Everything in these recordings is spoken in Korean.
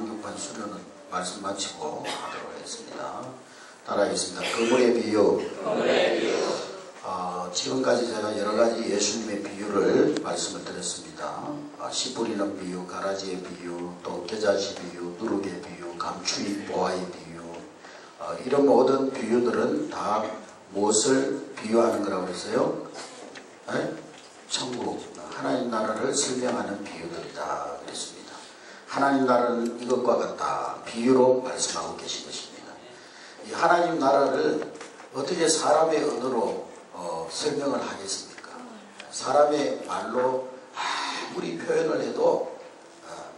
5, 6반 수련은 말씀 마치고 하도록 하겠습니다. 따라하겠습니다. 그물의 비유. 지금까지 제가 여러가지 예수님의 비유를 말씀을 드렸습니다. 씨 뿌리는 비유, 가라지의 비유, 또 겨자씨 비유, 누룩의 비유, 감추인 보아의 비유, 이런 모든 비유들은 다 무엇을 비유하는 거라고 했어요? 네? 천국, 하나님 나라를 설명하는 비유들이다 그랬습니다. 하나님 나라는 이것과 같다 비유로 말씀하고 계신 것입니다. 이 하나님 나라를 어떻게 사람의 언어로 설명을 하겠습니까? 사람의 말로 아무리 표현을 해도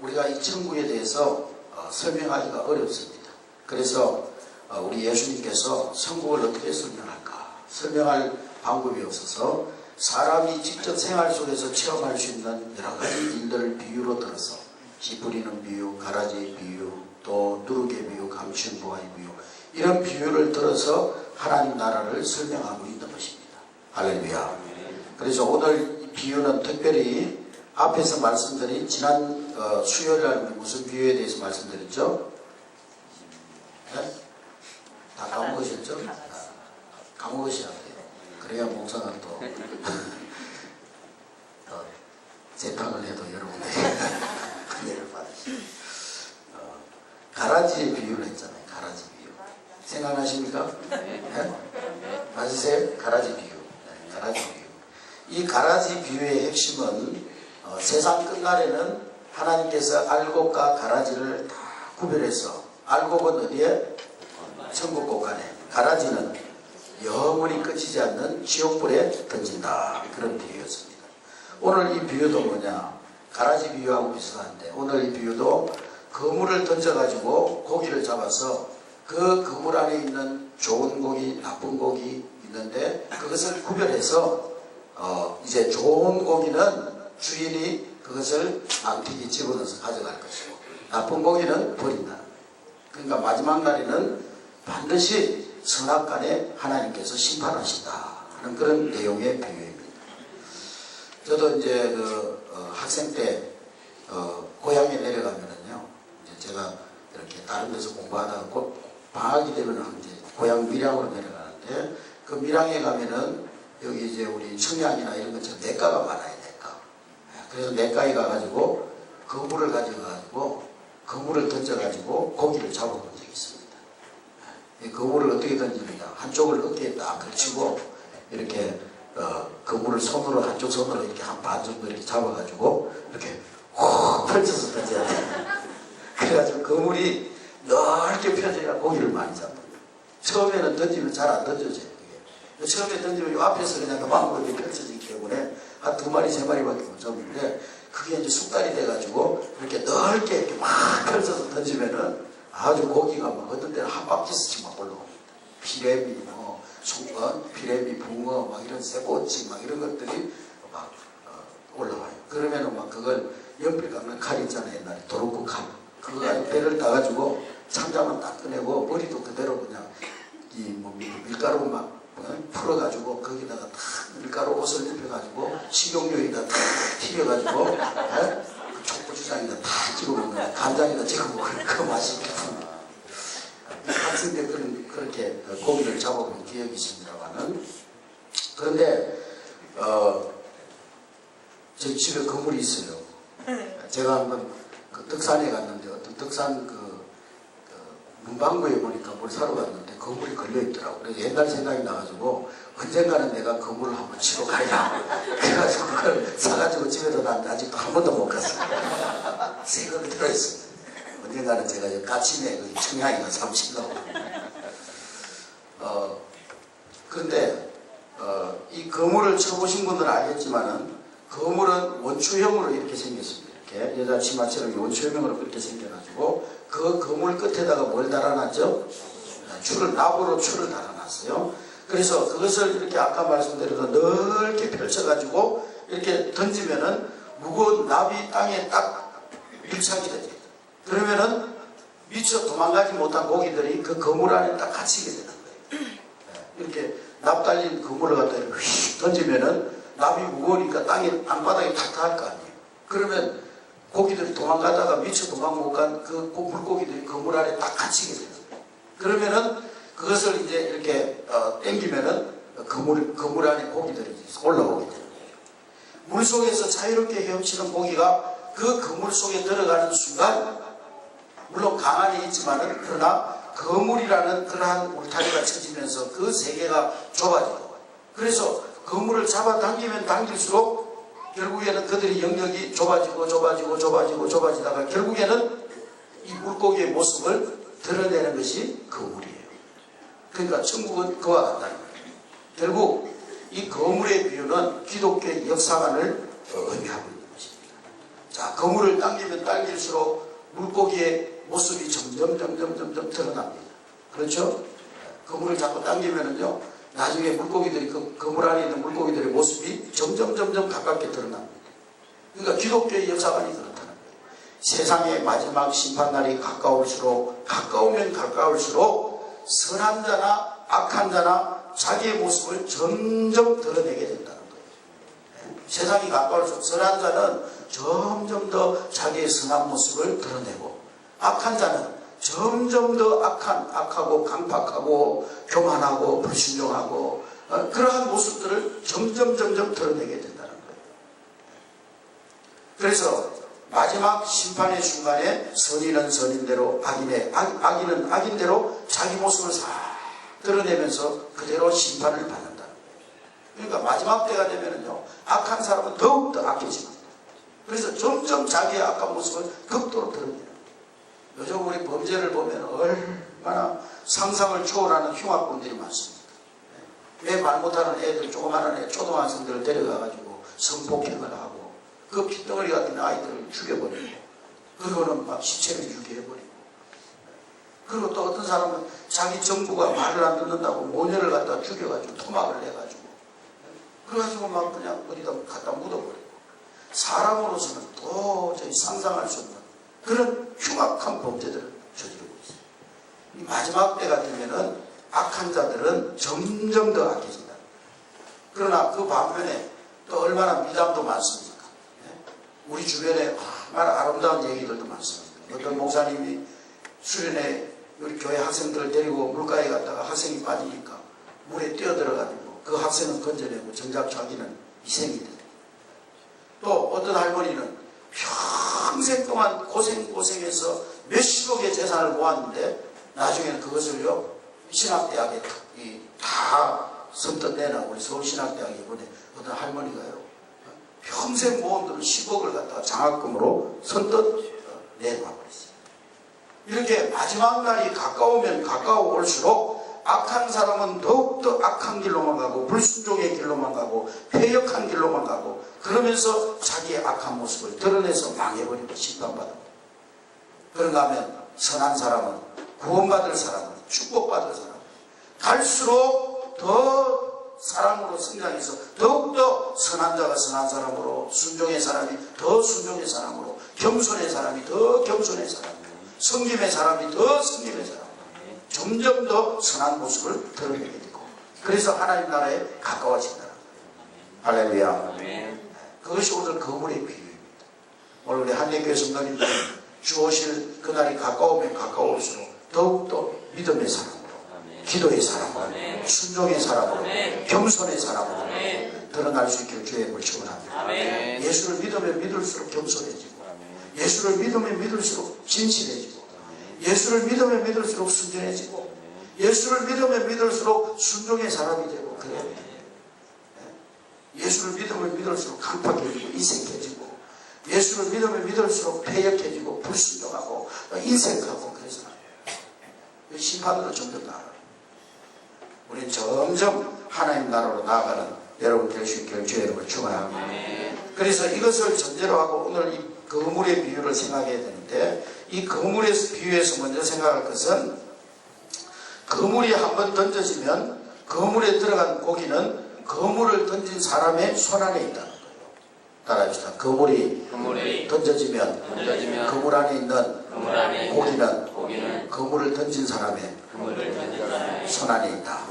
우리가 이 천국에 대해서 설명하기가 어렵습니다. 그래서 우리 예수님께서 천국을 어떻게 설명할까? 설명할 방법이 없어서 사람이 직접 생활 속에서 체험할 수 있는 여러 가지 일들을 비유로 들어서 씨 뿌리는 비유, 가라지의 비유, 또 누룩의 비유, 감추인 보아의 비유, 이런 비유를 들어서 하나님 나라를 설명하고 있는 것입니다. 할렐루야. 그래서 오늘 비유는 특별히 앞에서 말씀드린 지난 수요일날 무슨 비유에 대해서 말씀드렸죠? 네? 다 까먹으셨죠? 까먹으셔야 돼요. 그래야 목사가 또 재판을 해도 여러분에게 은혜를 받으시죠. 가라지의 비유를 했잖아요. 가라지 비유. 생각나십니까? 네? 맞으세요? 가라지 비유. 네, 가라지 비유. 이 가라지 비유의 핵심은 세상 끝날에는 하나님께서 알곡과 가라지를 다 구별해서, 알곡은 어디에? 천국 곳간에, 가라지는 영원히 끝이지 않는 지옥불에 던진다. 그런 비유였습니다. 오늘 이 비유도 뭐냐? 가라지 비유하고 비슷한데, 오늘 이 비유도 그물을 던져가지고 고기를 잡아서 그 그물 안에 있는 좋은 고기, 나쁜 고기 있는데 그것을 구별해서 이제 좋은 고기는 주인이 그것을 망태기 집어넣어서 가져갈 것이고 나쁜 고기는 버린다. 그러니까 마지막 날에는 반드시 선악간에 하나님께서 심판하신다 하는 그런 내용의 비유입니다. 저도 이제 학생 때 고향에 내려가면은요, 이제 제가 이렇게 다른 데서 공부하다가 꼭 방학이 되면 이제 고향 밀양으로 내려가는데, 그 밀양에 가면은 여기 이제 우리 청양이나 이런 것처럼 냇가가 많아요. 냇가. 그래서 냇가에 가가지고 그물을 가져가지고 그물을 던져가지고 고기를 잡아본 적이 있습니다. 이 그물을 어떻게 던집니까? 한쪽을 어깨에 딱 걸치고 이렇게 그물을 손으로, 한쪽 손으로 이렇게 한 반 정도 이렇게 잡아가지고 이렇게 훅 펼쳐서 던져야 돼요. 그래가지고 그물이 넓게 펴져야 고기를 많이 잡아요. 처음에는 던지면 잘 안 던져져요. 그게. 처음에 던지면 이 앞에서 그냥 그만으로 이렇게 펼쳐지기 때문에 한 2마리, 3마리밖에 못 잡는데, 그게 이제 숙달이 돼가지고 이렇게 넓게 이렇게 막 펼쳐서 던지면은 아주 고기가 막 어떤 때는 한 바퀴씩 막 올라옵니다. 피레미, 피레미, 붕어, 막 이런 쇠꼬치, 막 이런 것들이 막 올라와요. 그러면은 막 그걸 연필 깎는 칼 있잖아요. 옛날에 도루묵 칼. 그거 가지고 배를 따가지고 창자만 딱 꺼내고 머리도 그대로 그냥 밀가루 막 풀어가지고 거기다가 탁 밀가루 옷을 입혀가지고 식용유에다 탁 튀겨가지고 그 촉고추장에다 탁 찍어 먹는, 간장에다 찍어 먹는 그 맛이 깊은. 학생 때 그렇게 고기를 잡아본 기억이 있습니다만은, 그런데 저희 집에 건물이 있어요. 제가 한번 그 덕산에 갔는데 어떤 덕산 문방구에 보니까 뭘 사러 갔는데 건물이 걸려있더라고. 그래서 옛날 생각이 나가지고 언젠가는 내가 건물을 한번 치러 가야. 그래가지고 그걸 사가지고 집에서 난 아직도 한 번도 못 갔어요. 생각이 들어있습니다. 언젠가는 제가 가침에 청양이나 삼신다고. 그런데 이 거물을 쳐보신 분들은 알겠지만은, 거물은 원추형으로 이렇게 생겼습니다. 이렇게 여자 치마처럼 원추형으로 그렇게 생겨가지고 그 거물 끝에다가 뭘 달아놨죠? 나무로 줄을 달아놨어요. 그래서 그것을 이렇게 아까 말씀드린 넓게 펼쳐가지고 이렇게 던지면은 무거운 납이 땅에 딱 밀착이 되죠. 그러면은 미처 도망가지 못한 고기들이 그 거물 안에 딱 갇히게 되는 거예요. 이렇게 납 달린 그물을 갖다 휙 던지면은 납이 무거우니까 땅바닥에 탁 닿을 거 아니에요. 그러면 고기들이 도망가다가 미처 도망 못 간 그 물고기들이 그물 안에 딱 갇히게 돼요. 그러면은 그것을 이제 이렇게 당기면은 그물 안에 고기들이 올라오게 돼요. 물 속에서 자유롭게 헤엄치는 고기가 그 그물 속에 들어가는 순간, 물론 강안에 있지만은 그러나 그물이라는 그러한 울타리가 쳐지면서 그 세계가 좁아지고, 그래서 그물을 잡아당기면 당길수록 결국에는 그들의 영역이 좁아지다가 결국에는 이 물고기의 모습을 드러내는 것이 그물이에요. 그러니까 천국은 그와 같다는 거예요. 결국 이 거물의 비유는 기독교의 역사관을 의미하고 있는 것입니다. 자, 거물을 당기면 당길수록 물고기의 모습이 점점 드러납니다. 그렇죠? 거물을 자꾸 당기면은요, 나중에 물고기들이 그 거물 안에 있는 물고기들의 모습이 점점 가깝게 드러납니다. 그러니까 기독교의 역사관이 그렇다는 거예요. 세상의 마지막 심판날이 가까우면 가까울수록 선한 자나 악한 자나 자기의 모습을 점점 드러내게 된다는 거예요. 세상이 가까울수록 선한 자는 점점 더 자기의 선한 모습을 드러내고, 악한 자는 점점 더 악하고 강팍하고 교만하고 불신종하고 그러한 모습들을 점점 드러내게 된다는 거예요. 그래서 마지막 심판의 순간에 선인은 선인대로 악인은 악인대로 자기 모습을 싹 드러내면서 그대로 심판을 받는다는 거예요. 그러니까 마지막 때가 되면은요, 악한 사람은 더욱더 악해집니다. 그래서 점점 자기의 악한 모습을 극도로 드러내요. 요즘 우리 범죄를 보면 얼마나 상상을 초월하는 흉악범들이 많습니다. 왜 말 못하는 애들, 조그마한 애, 초등학생들을 데려가가지고 성폭행을 하고, 그 핏덩어리 같은 아이들을 죽여버리고, 그리고는 막 시체를 유기해버리고, 그리고 또 어떤 사람은 자기 정부가 말을 안 듣는다고 모녀를 갖다 죽여가지고 토막을 내가지고, 그래가지고 막 그냥 어디다 갖다 묻어버리고, 사람으로서는 도저히 상상할 수 없는 그런 흉악한 범죄들을 저지르고 있어요. 이 마지막 때가 되면은 악한 자들은 점점 더 악해진다. 그러나 그 반면에 또 얼마나 미담도 많습니까? 우리 주변에 얼마나 아름다운 얘기들도 많습니다. 어떤 목사님이 수련회 우리 교회 학생들을 데리고 물가에 갔다가 학생이 빠지니까 물에 뛰어들어가지고 그 학생은 건져내고 정작 자기는 희생이 돼요. 또 어떤 할머니는 평생 동안 고생해서 몇십억의 재산을 모았는데 나중에는 그것을요, 신학대학에 다 선뜻 내놔. 우리 서울신학대학에 이번에 어떤 할머니가요, 평생 모은 돈 10억을 갖다가 장학금으로 선뜻 내놔버렸어요. 이렇게 마지막 날이 가까우면 가까울수록 악한 사람은 더욱더 악한 길로만 가고, 불순종의 길로만 가고, 패역한 길로만 가고, 그러면서 자기의 악한 모습을 드러내서 망해버리고 심판받습니다. 그런가 하면 선한 사람은, 구원받을 사람은, 축복받을 사람은 갈수록 더 사랑으로 성장해서 더욱더 선한 자가 선한 사람으로, 순종의 사람이 더 순종의 사람으로, 겸손의 사람이 더 겸손의 사람으로, 섬김의 사람이 더 섬김의 사람으로 점점 더 선한 모습을 드러내게 되고, 그래서 하나님 나라에 가까워진다. 할렐루야. 그것이 오늘 거물의 비유입니다. 오늘 우리 한예교회 성도님들 주 오실 그날이 가까우면 가까울수록 더욱더 믿음의 사람으로, 기도의 사람으로, 순종의 사람으로, 겸손의 사람으로 드러날 수 있기를 주의 이름으로 축원합니다. 예수를 믿으면 믿을수록 겸손해지고, 예수를 믿으면 믿을수록 진실해지고, 예수를 믿으면 믿을수록 순전해지고, 예수를 믿으면 믿을수록 순종의 사람이 되고, 그래야 돼요. 예수를 믿으면 믿을수록 강팍해지고 인색해지고, 예수를 믿으면 믿을수록 패역해지고 불순종하고 인색하고, 그래서 심판으로 점점 나아가요. 우리는 점점 하나님 나라로 나아가는 여러분 될 수 있기를 주의 이름으로 축원합니다. 그래서 이것을 전제로 하고 오늘 이 거물의 비유를 생각해야 되는데, 이 거물의 비유에서 먼저 생각할 것은, 거물이 한번 던져지면 거물에 들어간 고기는 거물을 던진 사람의 손 안에 있다는 거예요. 따라합시다. 거물이 던져지면 거물 안에 있는 고기는 거물을 던진 사람의 손 안에 있다.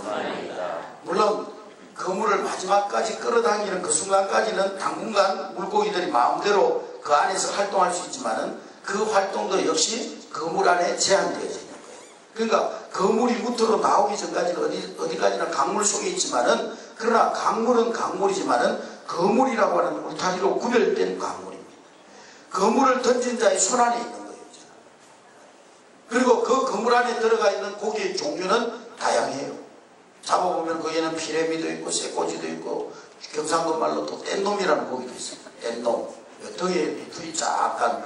물론 거물을 마지막까지 끌어당기는 그 순간까지는 당분간 물고기들이 마음대로 그 안에서 활동할 수 있지만은 그 활동도 역시 건물 안에 제한되어져 있는 거예요. 그러니까 거물이 무트로 나오기 전까지는 어디까지나 강물 속에 있지만은, 그러나 강물은 강물이지만은 거물이라고 하는 울타리로 구별된 강물입니다. 거물을 던진 자의 손 안에 있는 거예요. 그리고 그 거물 안에 들어가 있는 고기의 종류는 다양해요. 잡아보면 거기에는 피레미도 있고 쇠꼬지도 있고, 경상도 말로 또 뗏놈이라는 고기도 있습니다. 뗏놈. 등에 둘이 약간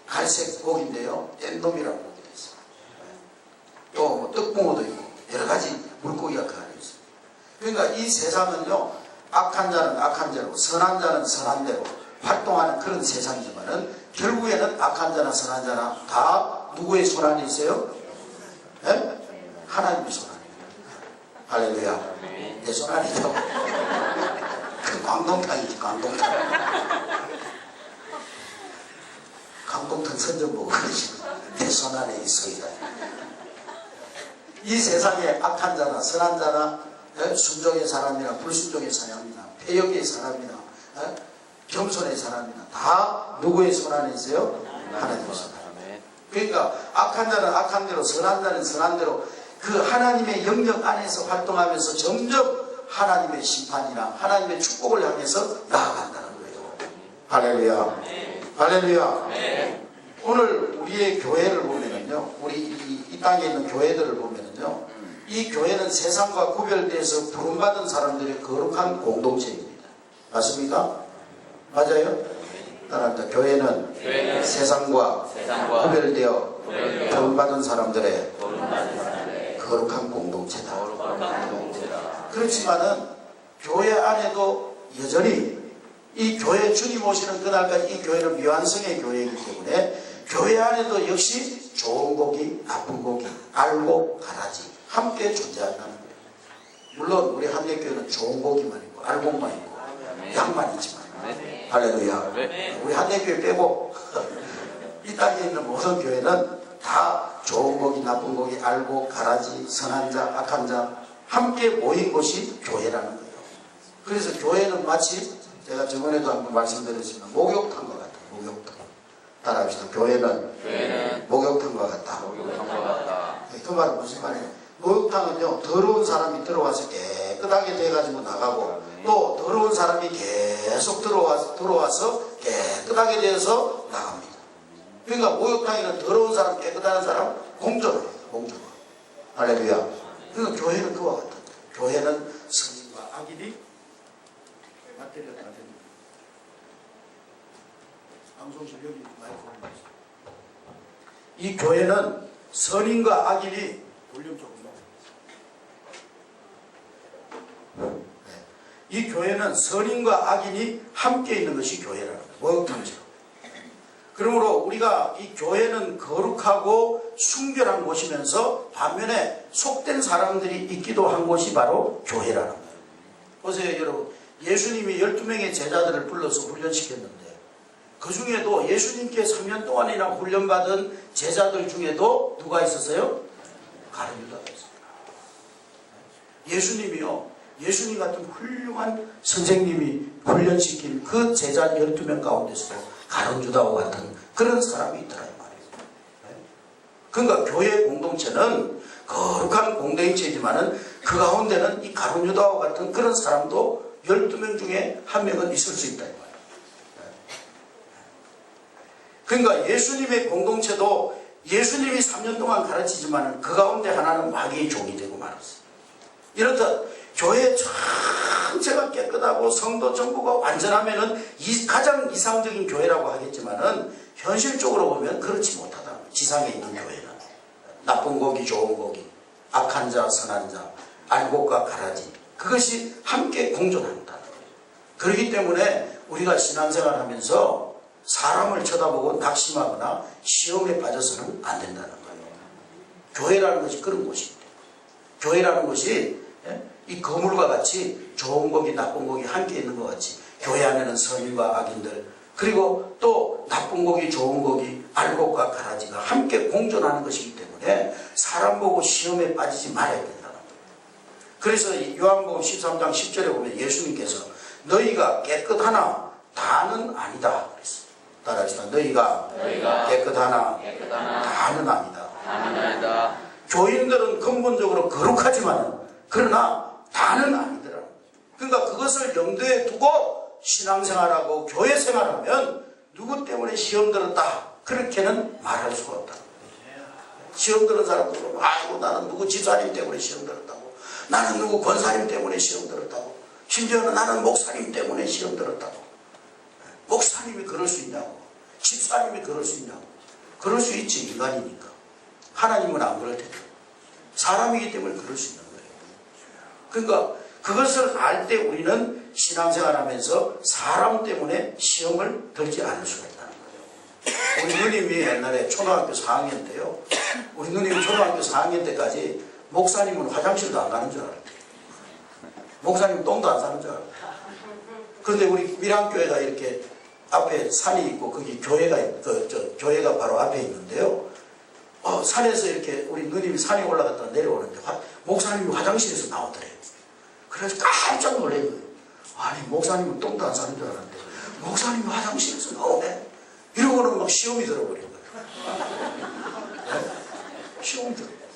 갈색 고기인데요. 뗏놈이라는 고기도 있습니다. 또 뭐 떡붕어도 있고 여러 가지 물고기가 그 안에 있습니다. 그러니까 이 세상은요, 악한 자는 악한 자로, 선한 자는 선한 대로 활동하는 그런 세상이지만은, 결국에는 악한 자나 선한 자나 다 누구의 손 안에 있어요? 네? 하나님의 손 안에. 할렐루야. 내 손 안에 있다고. 그 광동탕이지, 광동탕. 광동탕 선전 보고 그러지. 내 손 안에 있어이다. 이 세상에 악한 자나 선한 자나, 순종의 사람이나 불순종의 사람이나 폐역의 사람이나 겸손의 사람이나 다 누구의 손 안에 있어요? 하나님의 손 안에. 그러니까 악한 자는 악한 대로, 선한 자는 선한 대로 그 하나님의 영역 안에서 활동하면서 점점 하나님의 심판이나 하나님의 축복을 향해서 나아간다는 거예요. 할렐루야. 할렐루야. 오늘 우리의 교회를 보면은요, 우리 이 땅에 있는 교회들을 보면은요, 이 교회는 세상과 구별돼서 부름받은 사람들의 거룩한 공동체입니다. 맞습니까? 맞아요? 따라합니다. 교회는 세상과 구별되어 부름받은 사람들의 거룩한 공동체다. 그렇지만은 교회 안에도 여전히 이 교회 주님 오시는 그날까지 이 교회는 미완성의 교회이기 때문에 교회 안에도 역시 좋은 고기, 나쁜 고기, 알곡, 가라지 함께 존재한다는 거예요. 물론 우리 한대교회는 좋은 고기만 있고 알곡만 있고 양만 있지만, 할렐루야. 우리 한대교회 빼고 이 땅에 있는 모든 교회는 다 좋은 고기, 나쁜 고기, 알곡, 가라지, 선한 자, 악한 자 함께 모인 곳이 교회라는 거예요. 그래서 교회는 마치 제가 저번에도 한번 말씀드렸지만 목욕탕과 같다. 목욕탕. 따라합시다. 교회는 목욕탕과 같다. 그 말은 무슨 말이에요? 목욕탕은요, 더러운 사람이 들어와서 깨끗하게 돼가지고 나가고, 또 더러운 사람이 계속 들어와서 깨끗하게 되어서 나갑니다. 그러니까 목욕탕에는 더러운 사람, 깨끗한 사람 공존해요. 공존. 할렐루야. 그러니까 교회는 그와 같다. 교회는 선인과 악인이 배터리가 다 됩니다. 방송실 여기 마이크 올려주세요. 이 교회는 선인과 악인이 볼륨 조금 높여. 이 교회는 선인과 악인이 함께 있는 것이 교회라는 거예요. 목욕탕처럼. 그러므로 우리가 이 교회는 거룩하고 순결한 곳이면서 반면에 속된 사람들이 있기도 한 곳이 바로 교회라는 거예요. 보세요 여러분. 예수님이 12명의 제자들을 불러서 훈련시켰는데 그 중에도 예수님께 3년 동안이나 훈련받은 제자들 중에도 누가 있었어요? 가룟 유다가 있습니다. 예수님이요, 예수님 같은 훌륭한 선생님이 훈련시킨 그 제자 12명 가운데서도 가룟 유다와 같은 그런 사람이 있더라 이 말이에요. 그러니까 교회 공동체는 거룩한 공동체이지만은 그 가운데는 이 가룟 유다와 같은 그런 사람도 12명 중에 한 명은 있을 수 있다 이 말이에요. 그러니까 예수님의 공동체도 예수님이 3년 동안 가르치지만 그 가운데 하나는 마귀의 종이 되고 말았어요. 이렇듯 교회 전체가 깨끗하고 성도 전부가 완전하면은 가장 이상적인 교회라고 하겠지만은 현실적으로 보면 그렇지 못하다. 지상에 있는 교회는 나쁜 고기, 좋은 고기, 악한 자, 선한 자, 알곡과 가라지 그것이 함께 공존한다는 거예요. 그렇기 때문에 우리가 신앙생활하면서 사람을 쳐다보고 낙심하거나 시험에 빠져서는 안 된다는 거예요. 교회라는 것이 그런 곳입니다. 교회라는 것이 이 거물과 같이 좋은 고기, 나쁜 고기 함께 있는 것 같이 교회 안에는 선인과 악인들 그리고 또 나쁜 고기, 좋은 고기, 알곡과 가라지가 함께 공존하는 것이기 때문에 사람 보고 시험에 빠지지 말아야 된다는 거예요. 그래서 요한복음 13장 10절에 보면 예수님께서 너희가 깨끗하나 다는 아니다 그랬어. 따라합시다. 너희가 깨끗하나 다는 아니다. 교인들은 근본적으로 거룩하지만 그러나 다는 아니더라. 그러니까 그것을 염두에 두고 신앙생활하고 교회생활하면 누구 때문에 시험 들었다 그렇게는 말할 수가 없다. 시험 들은 사람들은 아이고 나는 누구 집사님 때문에 시험 들었다고, 나는 누구 권사님 때문에 시험 들었다고, 심지어는 나는 목사님 때문에 시험 들었다고. 목사님이 그럴 수 있냐고, 집사님이 그럴 수 있냐고. 그럴 수 있지, 인간이니까. 하나님은 안 그럴 텐데. 사람이기 때문에 그럴 수 있는 거예요. 그러니까 그것을 알 때 우리는 신앙생활하면서 사람 때문에 시험을 들지 않을 수가 있다는 거예요. 우리 누님이 옛날에 초등학교 4학년 때요. 우리 누님이 초등학교 4학년 때까지 목사님은 화장실도 안 가는 줄 알았대요. 목사님은 똥도 안 싸는 줄 알았대요. 그런데 우리 밀양교회가 이렇게 앞에 산이 있고 거기 교회가 교회가 바로 앞에 있는데요. 산에서 이렇게 우리 누님이 산에 올라갔다가 내려오는데 목사님이 화장실에서 나오더래요. 그래서 깜짝 놀란 거예요. 아니 목사님은 똥도 안 싸는 줄 알았는데 목사님이 화장실에서 나오네. 이러고는 막 시험이 들어버린 거예요. 네? 시험이 들어버린 거예요.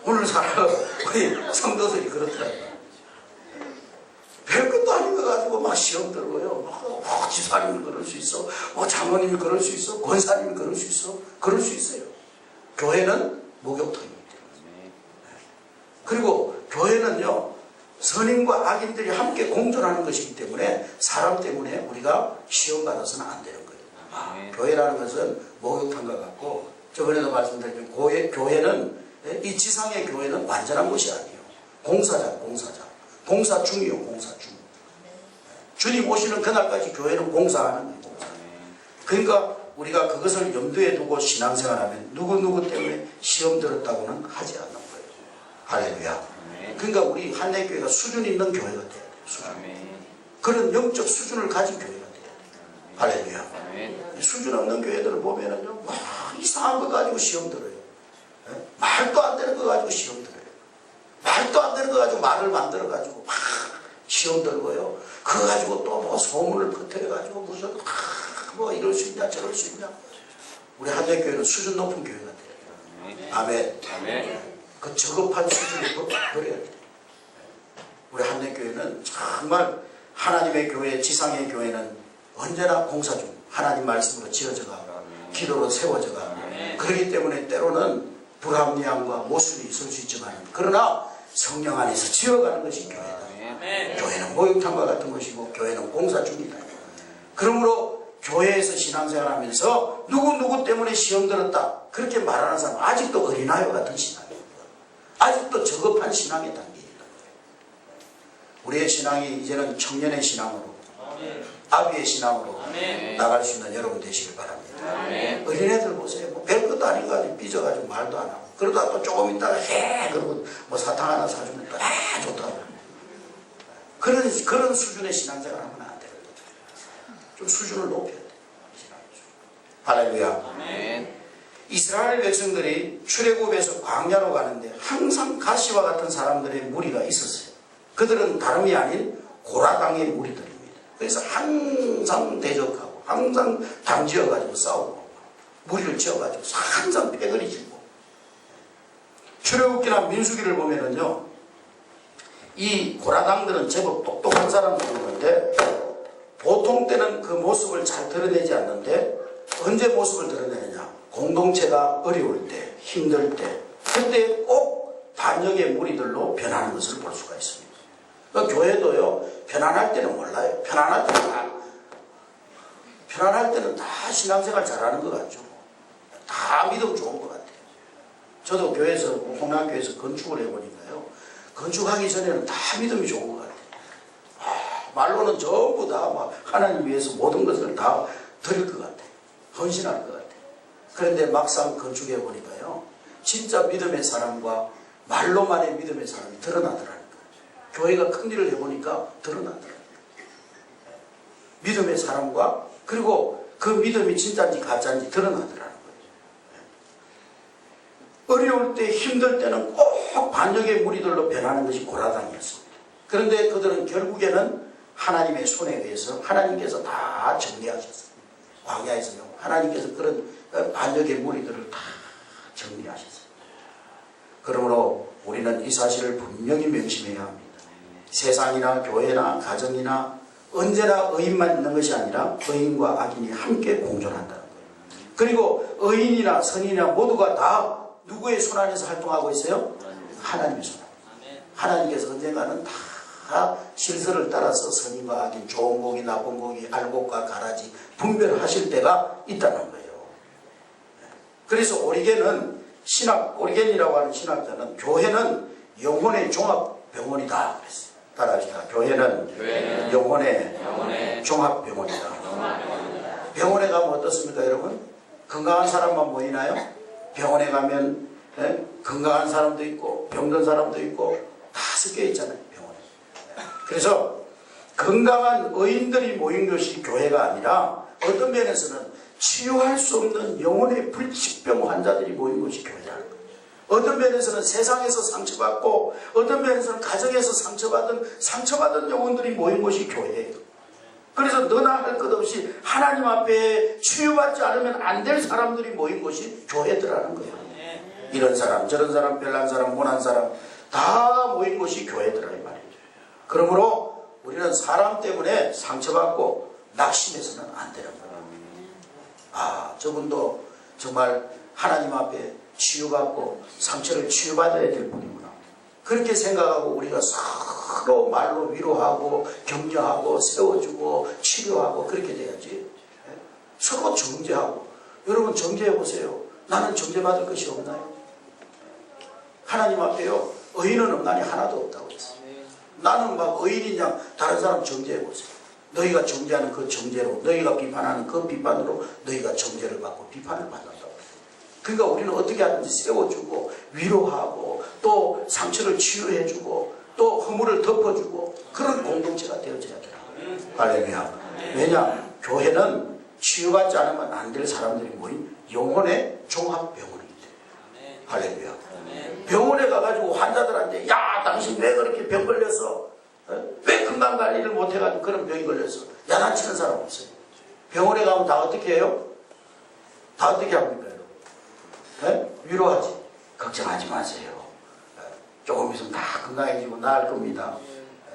오늘 사람 우리 성도들이 그렇더라고요. 별것도 아닌 거 가지고 막 시험 들고요. 지사님이 그럴 수 있어. 장로님이 그럴 수 있어. 권사님이 그럴 수 있어. 그럴 수 있어요. 교회는 목욕탕이기 때문에. 그리고 교회는요, 선인과 악인들이 함께 공존하는 것이기 때문에 사람 때문에 우리가 시험 받아서는 안 되는 거예요. 교회라는 것은 목욕탕과 같고, 저번에도 말씀드렸지만 교회는 이 지상의 교회는 완전한 것이 아니에요. 공사 중이요, 공사 중. 주님 오시는 그날까지 교회는 공사하는 거예요. 공사. 그러니까 우리가 그것을 염두에 두고 신앙생활하면 누구 때문에 시험 들었다고는 하지 않는 거예요. 할렐루야. 그러니까 우리 한내교회가 수준 있는 교회가 돼야 돼요. 수준. 그런 영적 수준을 가진 교회가 돼야 돼요. 할렐루야. 수준 없는 교회들을 보면은요, 막 이상한 거 가지고 시험 들어요. 말도 안 되는 거 가지고 시험 들어요. 말도 안 되는 거 가지고 말을 만들어가지고 막 시험 들고요. 그거 가지고 또 뭐 소문을 퍼뜨려가지고 무슨 뭐 이럴 수 있냐 저럴 수 있냐. 우리 한대교회는 수준 높은 교회가 돼요. 아멘. 그 저급한 수준을 버려야 돼요. 우리 한대교회는 정말 하나님의 교회, 지상의 교회는 언제나 공사 중, 하나님 말씀으로 지어져가, 기도로 세워져가. 그렇기 때문에 때로는 불합리함과 모순이 있을 수 있지만, 그러나 성령 안에서 지어가는 것이 교회다. 교회는 목욕탕과 같은 것이고 교회는 공사 중이다. 그러므로 교회에서 신앙생활하면서 누구 때문에 시험 들었다 그렇게 말하는 사람은 아직도 어린아이 같은 신앙입니다. 아직도 저급한 신앙의 단계입니다. 우리의 신앙이 이제는 청년의 신앙으로, 아비의 신앙으로 나갈 수 있는 여러분 되시길 바랍니다. 어린애들 보세요. 뭐 별것도 아닌 거 가지고 삐져가지고 말도 안 하고, 그러다 또 조금 있다가 그러고 뭐 사탕 하나 사주면 또 좋다고. 그런 수준의 신앙생활 하면 안 되는 거죠. 좀 수준을 높여야 돼요. 할렐루야. 이스라엘 백성들이 출애굽에서 광야로 가는데 항상 가시와 같은 사람들의 무리가 있었어요. 그들은 다름이 아닌 고라당의 무리들입니다. 그래서 항상 대적하고 항상 당지어가지고 싸우고 무리를 지어가지고 항상 패거리 지고. 출애굽기나 민수기를 보면은요, 이 고라당들은 제법 똑똑한 사람들이었는데 보통 때는 그 모습을 잘 드러내지 않는데 언제 모습을 드러내느냐? 공동체가 어려울 때, 힘들 때, 그때 꼭 반역의 무리들로 변하는 것을 볼 수가 있습니다. 그러니까 교회도요, 편안할 때는 몰라요. 편안할 때는 다 신앙생활 잘하는 것 같죠. 다 믿음 좋은 것 같아요. 저도 교회에서, 홍남교회에서 건축을 해보니까요, 건축하기 전에는 다 믿음이 좋은 것 같아요. 말로는 전부 다 막 하나님 위해서 모든 것을 다 드릴 것 같아요. 헌신할 것 같아요. 그런데 막상 건축해 보니까요, 진짜 믿음의 사람과 말로만의 믿음의 사람이 드러나더라는 거예요. 교회가 큰 일을 해보니까 드러나더라고요. 믿음의 사람과, 그리고 그 믿음이 진짜인지 가짜인지 드러나더라는 거예요. 어려울 때, 힘들 때는 꼭 반역의 무리들로 변하는 것이 고라당이었습니다. 그런데 그들은 결국에는 하나님의 손에 의해서 하나님께서 다 정리하셨어요. 광야에서요. 하나님께서 그런 반역의 무리들을 다 정리하셨어요. 그러므로 우리는 이 사실을 분명히 명심해야 합니다. 세상이나 교회나 가정이나 언제나 의인만 있는 것이 아니라 의인과 악인이 함께 공존한다는 거예요. 그리고 의인이나 선인이나 모두가 다 누구의 손 안에서 활동하고 있어요? 하나님의 손 안에. 하나님께서 언젠가는 다 실서를 따라서 선인과 악인, 좋은 고기, 나쁜 고기, 알곡과 가라지 분별하실 때가 있다는 거예요. 그래서 오리겐이라고 하는 신학자는 교회는 영혼의 종합병원이다 그랬어요. 따라합시다. 교회는 영혼의 종합병원이다. 병원에 가면 어떻습니까, 여러분? 건강한 사람만 모이나요? 병원에 가면 건강한 사람도 있고 병든 사람도 있고 다 섞여 있잖아요, 병원에. 그래서 건강한 의인들이 모인 것이 교회가 아니라 어떤 면에서는 치유할 수 없는 영혼의 불치병 환자들이 모인 것이 교회라는 거예요. 어떤 면에서는 세상에서 상처받고 어떤 면에서는 가정에서 상처받은 영혼들이 모인 것이 교회예요. 그래서 너나 할 것 없이 하나님 앞에 치유받지 않으면 안 될 사람들이 모인 것이 교회더라는 거예요. 이런 사람, 저런 사람, 별난 사람, 못난 사람 다 모인 것이 교회더라 이 말이죠. 그러므로 우리는 사람 때문에 상처받고 낙심해서는 안 되는 거예요. 아, 저분도 정말 하나님 앞에 치유받고 상처를 치유받아야 될 분이구나. 그렇게 생각하고 우리가 서로 말로 위로하고 격려하고 세워주고 치료하고 그렇게 돼야지. 서로 정죄하고. 여러분 정죄해 보세요. 나는 정죄받을 것이 없나요? 하나님 앞에요. 의인은 없나니 하나도 없다고 했어요. 나는 막 의인이냐 다른 사람 정죄해 보세요. 너희가 정죄하는 그 정죄로, 너희가 비판하는 그 비판으로 너희가 정죄를 받고 비판을 받는다고. 그러니까 우리는 어떻게 하든지 세워주고 위로하고 또 상처를 치유해주고 또 허물을 덮어주고 그런 공동체가 되어져야 돼요. 할렐루야. 왜냐? 교회는 치유받지 않으면 안 될 사람들이 모인 영혼의 종합병원이기 때문에. 할렐루야. 병원에 가가지고 환자들한테 야 당신 왜 그렇게 병 걸렸어? 왜 건강관리를 못해가지고 그런 병이 걸렸어? 야단치는 사람 없어요. 병원에 가면 다 어떻게 해요? 다 어떻게 합니까? 위로하지. 걱정하지 마세요. 조금 있으면 다 건강해지고 나을 겁니다.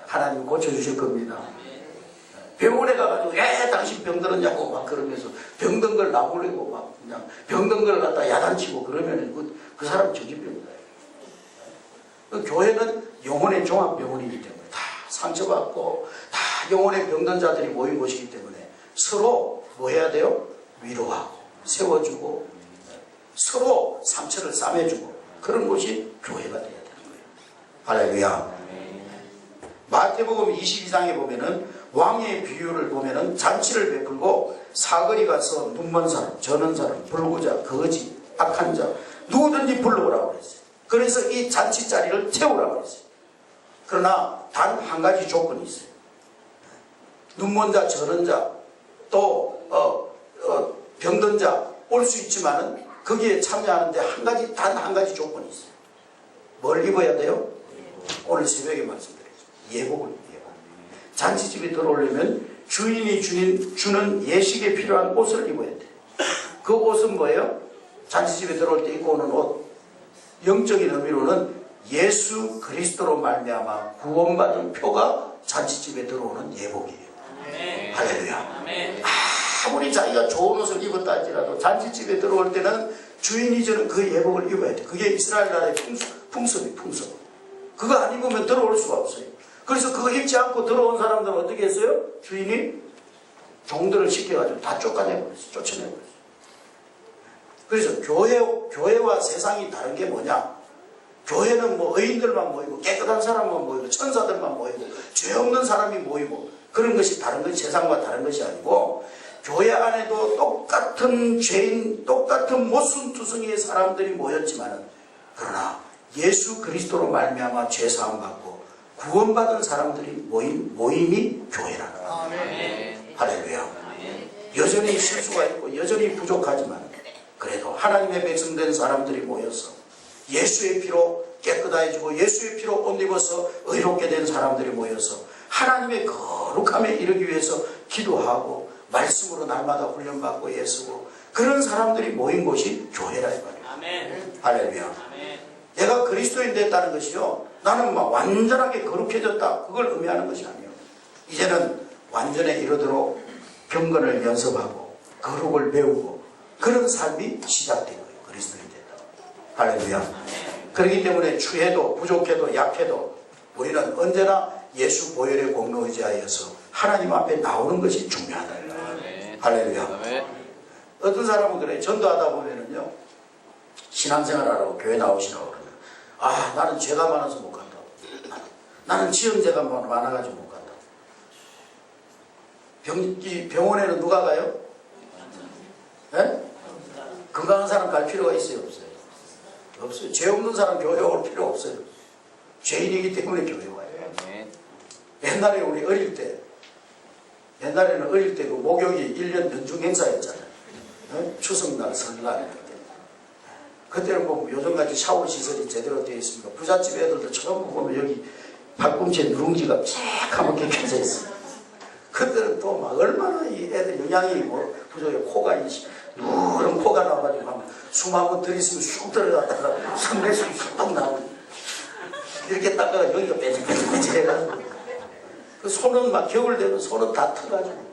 하나님 고쳐주실 겁니다. 병원에 가가지고 왜 당신 병들었냐고 막 그러면서 병든 걸 나무리고 막 그냥 병든 걸 갖다 야단치고 그러면 그 사람 정신병이다. 교회는 영혼의 종합병원이기 때문에 다 상처받고 다 영혼의 병든 자들이 모인 곳이기 때문에 서로 뭐 해야 돼요? 위로하고 세워주고 서로 상처를 싸매주고 그런 곳이 교회가 되어야 되는 거예요. 할렐루야. 마태복음 22장에 보면은 왕의 비유를 보면은 잔치를 베풀고 사거리 가서 눈먼 사람, 저는 사람, 불구자, 거지, 악한 자 누구든지 불러오라고 그랬어요. 그래서 이 잔치 자리를 채우라고 그랬어요. 그러나 단 한 가지 조건이 있어요. 눈먼 자, 저는 자, 또 병든 자 올 수 있지만은 거기에 참여하는데 단 한 가지 조건이 있어요. 뭘 입어야 돼요? 오늘 새벽에 말씀드렸죠. 예복을 예복. 잔치집에 들어오려면 주인이 주는 예식에 필요한 옷을 입어야 돼요. 그 옷은 뭐예요? 잔치집에 들어올 때 입고 오는 옷. 영적인 의미로는 예수 그리스도로 말미암아 구원받은 표가 잔치집에 들어오는 예복이에요. 아멘. 할렐루야. 아멘. 아무리 자기가 좋은 옷을 입었다 할지라도 잔치집에 들어올 때는 주인이 주는 그 예복을 입어야 돼. 그게 이스라엘 나라의 풍습이 풍습. 그거 안 입으면 들어올 수가 없어요. 그래서 그거 입지 않고 들어온 사람들은 어떻게 했어요? 주인이 종들을 시켜가지고 다 쫓아내버렸어요. 그래서 교회와 세상이 다른 게 뭐냐? 교회는 뭐 의인들만 모이고 깨끗한 사람만 모이고 천사들만 모이고 죄 없는 사람이 모이고 그런 것이 다른 것이 세상과 다른 것이 아니고 교회 안에도 똑같은 죄인, 똑같은 모순투성이의 사람들이 모였지만은 그러나 예수 그리스도로 말미암아 죄 사함 받고 구원받은 사람들이 모임이 교회라는 거예요. 할렐루야. 여전히 실수가 있고 여전히 부족하지만 그래도 하나님의 백성된 사람들이 모여서 예수의 피로 깨끗해지고 예수의 피로 옷 입어서 의롭게 된 사람들이 모여서 하나님의 거룩함에 이르기 위해서 기도하고 말씀으로 날마다 훈련받고 애쓰고 그런 사람들이 모인 곳이 교회라 이 말이에요. 아멘. 할렐루야. 아멘. 내가 그리스도인 됐다는 것이요, 나는 막 완전하게 거룩해졌다 그걸 의미하는 것이 아니에요. 이제는 완전에 이르도록 경건을 연습하고 거룩을 배우고 그런 삶이 시작된 거예요. 그리스도인 됐다. 할렐루야. 그렇기 때문에 추해도 부족해도 약해도 우리는 언제나 예수 보혈의 공로 의지하여서 하나님 앞에 나오는 것이 중요하다. 할렐루야. 어떤 사람은 그래. 전도하다 보면은요, 신앙생활하라고 교회 나오시라고 그러면, 아, 나는 죄가 많아서 못 간다. 나는 지연죄가 많아가지고 못 간다. 병원에는 누가 가요? 네? 건강한 사람 갈 필요가 있어요, 없어요? 없어요. 죄 없는 사람 교회 올 필요 없어요. 죄인이기 때문에 교회 와요. 옛날에 우리 어릴 때, 옛날에는 어릴 때 그 목욕이 1년 연중 행사였잖아요. 네? 추석날, 설날 이럴 때. 그때는 뭐 요즘같이 샤워 시설이 제대로 되어 있습니까? 부잣집 애들도 처음 보면 여기 팔꿈치에 누룽지가 새카맣게 켜져 있어요. 그때는 또 막 얼마나 이 애들 영양이 뭐 부족해. 코가 누런 코가 나와가지고 하면 숨 한번 들이쓰면 쑥 들어갔다가 숨내쉬면 쑥 나오고 이렇게 닦아가 여기가 빼직빼직 해가지고 그 손은 막 겨울 되면 손은 다 터가지고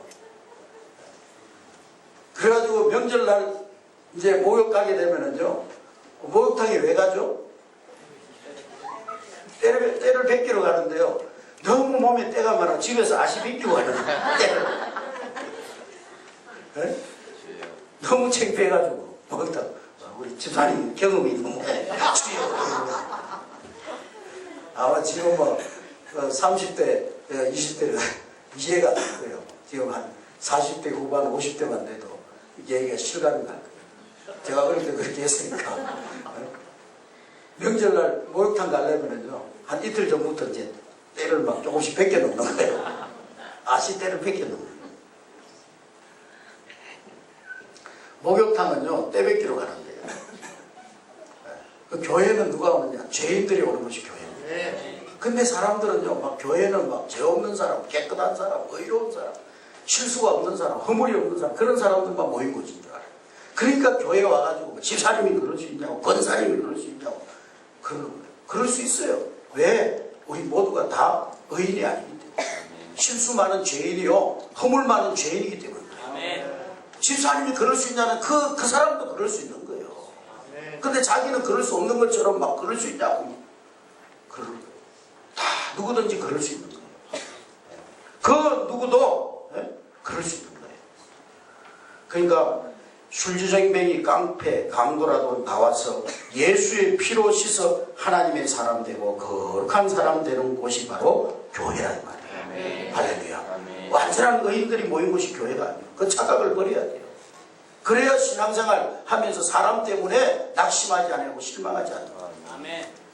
그래가지고 명절날 이제 목욕 가게 되면은요, 목욕탕에 왜 가죠? 때를 뱉기로 가는데요, 너무 몸에 때가 많아 집에서 아시 빗기고 가는 때를 네? 너무 창피해가지고 목욕탕 우리 집사님 경험이 너무 추여. 아마 지금 뭐 30대 20대가 이해가 될 거예요. 지금 한 40대 후반 50대만 돼도 얘기가 실감이 날 거예요. 제가 어릴 때 그렇게 했으니까. 명절날 목욕탕 가려면요, 한 이틀 전부터 이제 때를 막 조금씩 벗겨 놓는 거예요. 아시 때를 벗겨 놓는 거예요. 목욕탕은요, 때 벗기로 가는데요. 그 교회는 누가 오느냐? 죄인들이 오는 것이 교회예요. 근데 사람들은요, 막 교회는 막 죄 없는 사람, 깨끗한 사람, 의로운 사람, 실수가 없는 사람, 허물이 없는 사람, 그런 사람들만 모인 것인 줄 알아요. 그러니까 교회에 와가지고 뭐 집사님이 그럴 수 있냐고, 권사님이 그럴 수 있냐고, 그럴 수 있어요. 왜? 우리 모두가 다 의인이 아니기 때문에. 실수 많은 죄인이요, 허물 많은 죄인이기 때문에. 집사님이 그럴 수 있냐면 그 사람도 그럴 수 있는 거예요. 근데 자기는 그럴 수 없는 것처럼 막 그럴 수 있냐고. 다 누구든지 그럴 수 있는 거예요. 그 누구도 그럴 수 있는 거예요. 그러니까 술주정뱅이 깡패 강도라도 나와서 예수의 피로 씻어 하나님의 사람 되고 거룩한 사람 되는 곳이 바로 교회라 이 말이에요. 할렐루야. 완전한 의인들이 모인 곳이 교회가 아니에요. 그 착각을 버려야 돼요. 그래야 신앙생활 하면서 사람 때문에 낙심하지 않고 실망하지 않는 거예요.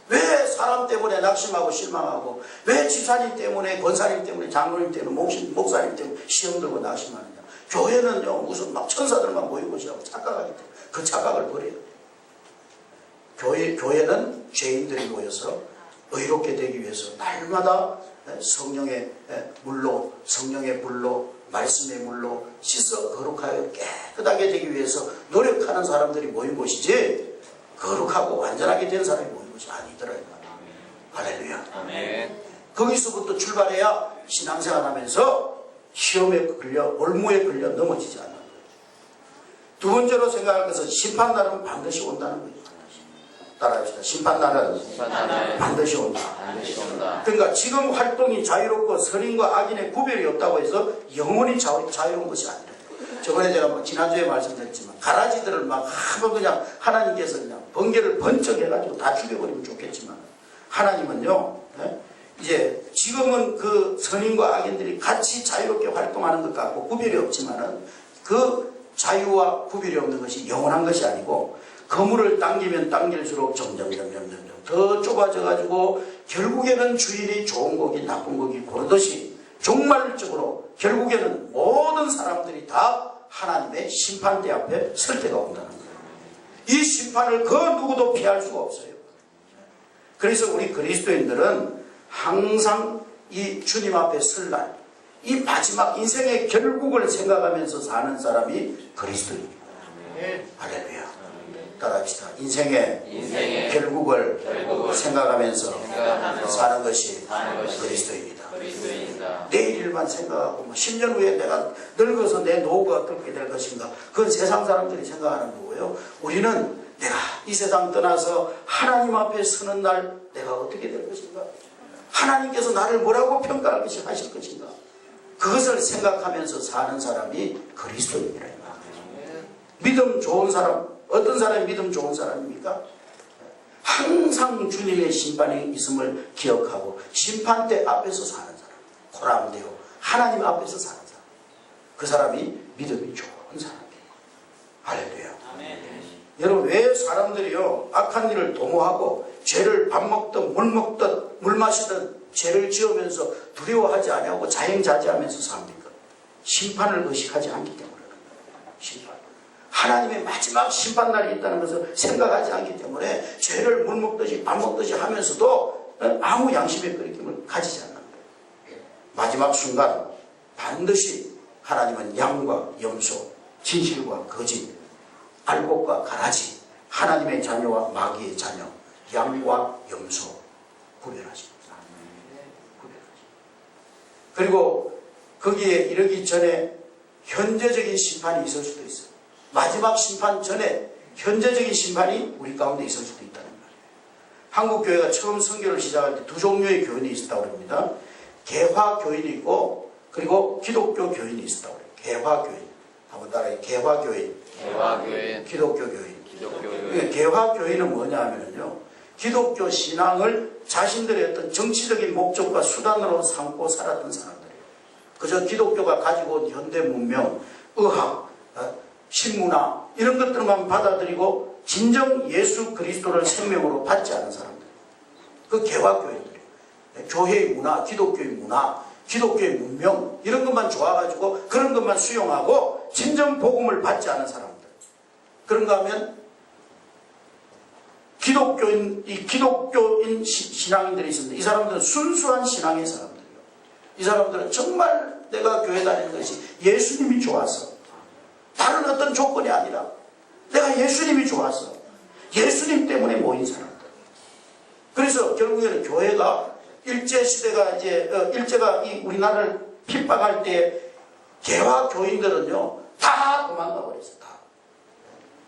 왜 사람 때문에 낙심하고 실망하고, 왜 집사님 때문에, 권사님 때문에, 장로님 때문에, 목사님 때문에 시험 들고 낙심하느냐? 교회는요, 무슨 막 천사들만 모인 곳이라고 착각하기 때문에 그 착각을 버려야 돼요. 교회는 죄인들이 모여서 의롭게 되기 위해서 날마다 성령의 물로, 성령의 불로, 말씀의 물로 씻어 거룩하여 깨끗하게 되기 위해서 노력하는 사람들이 모인 곳이지, 거룩하고 완전하게 된 사람이 모인 것이 아니더라. 할렐루야. 아멘. 거기서부터 출발해야 신앙생활 하면서 시험에 걸려, 올무에 걸려 넘어지지 않는 거예요. 두 번째로 생각할 것은 심판날은 반드시 온다는 거예요. 따라합시다. 심판날은 반드시 온다. 그러니까 지금 활동이 자유롭고 선인과 악인의 구별이 없다고 해서 영원히 자유로운 것이 아니라, 저번에 제가 뭐 지난주에 말씀드렸지만 가라지들을 막 한번 그냥 하나님께서 그냥 번개를 번쩍 해가지고 다 죽여버리면 좋겠지만, 하나님은요, 이제 지금은 그 선인과 악인들이 같이 자유롭게 활동하는 것 같고 구별이 없지만은, 그 자유와 구별이 없는 것이 영원한 것이 아니고, 그물을 당기면 당길수록 점점 더 좁아져가지고 결국에는 주인이 좋은 고기 나쁜 고기 고르듯이 종말적으로 결국에는 모든 사람들이 다 하나님의 심판대 앞에 설 때가 온다는 거예요. 이 심판을 그 누구도 피할 수가 없어요. 그래서 우리 그리스도인들은 항상 이 주님 앞에 설 날, 이 마지막 인생의 결국을 생각하면서 사는 사람이 그리스도입니다. 할렐루야. 따라합시다. 인생의 결국을 생각하면서 사는 것이 그리스도입니다. 내일 일만 생각하고 10년 후에 내가 늙어서 내 노후가 어떻게 될 것인가, 그건 세상 사람들이 생각하는 거고요. 우리는 내가 이 세상 떠나서 하나님 앞에 서는 날 내가 어떻게 될 것인가, 하나님께서 나를 뭐라고 하실 것인가, 그것을 생각하면서 사는 사람이 그리스도입니다. 믿음 좋은 사람, 어떤 사람이 믿음 좋은 사람입니까? 항상 주님의 심판이 있음을 기억하고 심판대 앞에서 사는 사람, 코람데오 하나님 앞에서 사는 사람, 그 사람이 믿음이 좋은 사람이에요. 할렐루야. 여러분, 왜 사람들이요 악한 일을 도모하고 죄를 밥 먹든 물 먹든 물 마시든 죄를 지으면서 두려워하지 아니하고 자행자제하면서 삽니까? 심판을 의식하지 않기 때문에. 심판, 하나님의 마지막 심판날이 있다는 것을 생각하지 않기 때문에 죄를 물 먹듯이 밥 먹듯이 하면서도 아무 양심의 거리낌을 가지지 않는 거예요. 마지막 순간 반드시 하나님은 양과 염소, 진실과 거짓, 알곡과 가라지, 하나님의 자녀와 마귀의 자녀, 양과 염소 구별하십니다. 그리고 거기에 이르기 전에 현재적인 심판이 있을 수도 있어요. 마지막 심판 전에 현재적인 심판이 우리 가운데 있을 수도 있다는 말이에요. 한국교회가 처음 선교를 시작할 때 두 종류의 교인이 있었다고 합니다. 개화교인이 있고 그리고 기독교 교인이 있었다고 해요. 개화교인. 한번 따라해. 개화교인. 기독교 교인. 개화교인은 뭐냐 하면요, 기독교 신앙을 자신들의 어떤 정치적인 목적과 수단으로 삼고 살았던 사람들이에요. 그저 기독교가 가지고 온 현대 문명, 의학, 신문화 이런 것들만 받아들이고 진정 예수 그리스도를 생명으로 받지 않은 사람들, 그 개화교인들이에요. 교회의 문화, 기독교의 문화, 기독교의 문명 이런 것만 좋아가지고 그런 것만 수용하고 진정 복음을 받지 않은 사람들. 그런가 하면 기독교인 신앙인들이 있습니다. 이 사람들은 순수한 신앙의 사람들이에요. 이 사람들은 정말 내가 교회 다니는 것이 예수님이 좋아서, 다른 어떤 조건이 아니라 내가 예수님이 좋아서, 예수님 때문에 모인 사람들. 그래서 결국에는 교회가 일제시대가 일제가 이 우리나라를 핍박할 때 개화 교인들은요 다 도망가 버렸어요. 다.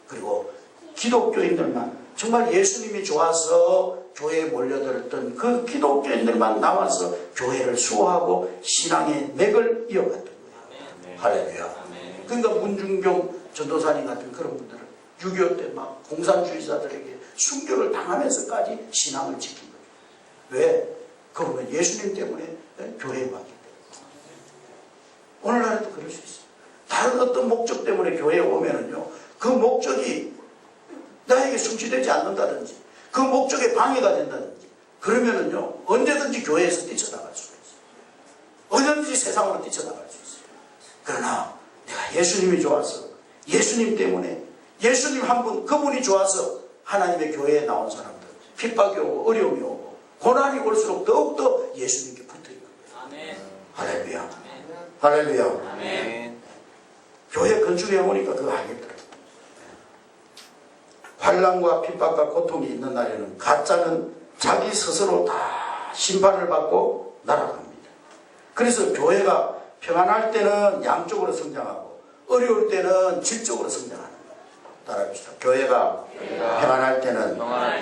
그리고 기독교인들만, 정말 예수님이 좋아서 교회에 몰려들었던 그 기독교인들만 남아서 교회를 수호하고 신앙의 맥을 이어갔던 거예요. 할렐루야. 그러니까 문중경 전도사님 같은 그런 분들은 6.25 때 막 공산주의자들에게 순교를 당하면서까지 신앙을 지킨 거예요. 왜? 그러면 예수님 때문에 교회에 왔기 때문에. 오늘날에도 그럴 수 있어요. 다른 어떤 목적 때문에 교회에 오면은요, 그 목적이 나에게 성취되지 않는다든지 그 목적에 방해가 된다든지 그러면은요 언제든지 교회에서 뛰쳐나갈 수가 있어요. 언제든지 세상으로 뛰쳐나갈 수 있어요. 그러나 내가 예수님이 좋아서, 예수님 때문에, 예수님 한 분, 그분이 좋아서 하나님의 교회에 나온 사람들, 핍박이 오고 어려움이 오고 고난이 올수록 더욱더 예수님께 붙어있는 거예요. 할렐루야. 아멘. 할렐루야. 아멘. 교회 건축해 오니까 그거 알겠더라고요. 환난과 핍박과 고통이 있는 날에는 가짜는 자기 스스로 다 심판을 받고 날아갑니다. 그래서 교회가 평안할 때는 양쪽으로 성장하고 어려울 때는 질적으로 성장하는 거예요. 따라합시다. 교회가 평안할 때는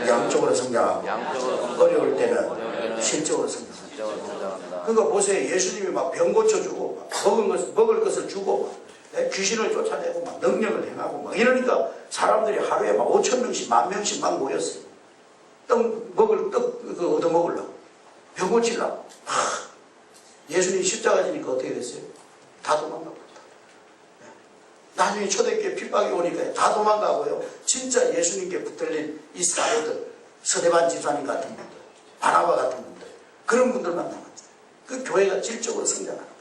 양쪽으로 성장하고 어려울 때는 질적으로 성장합니다. 그러니까 보세요. 예수님이 막 병 고쳐주고 먹을 것을 주고 귀신을 쫓아내고 막 능력을 행하고 막 이러니까 사람들이 하루에 막 5,000명씩 10,000명씩 막 모였어요. 떡 얻어먹으려고, 병 고치려고. 예수님 십자가 지니까 어떻게 됐어요? 다 도망가버렸다. 나중에 초대교회 핍박이 오니까 다 도망가고요. 진짜 예수님께 붙들린 이 사도들, 서대반 집사님 같은 분들, 바나바 같은 분들, 그런 분들만 남았어요. 그 교회가 질적으로 성장하는 거예요.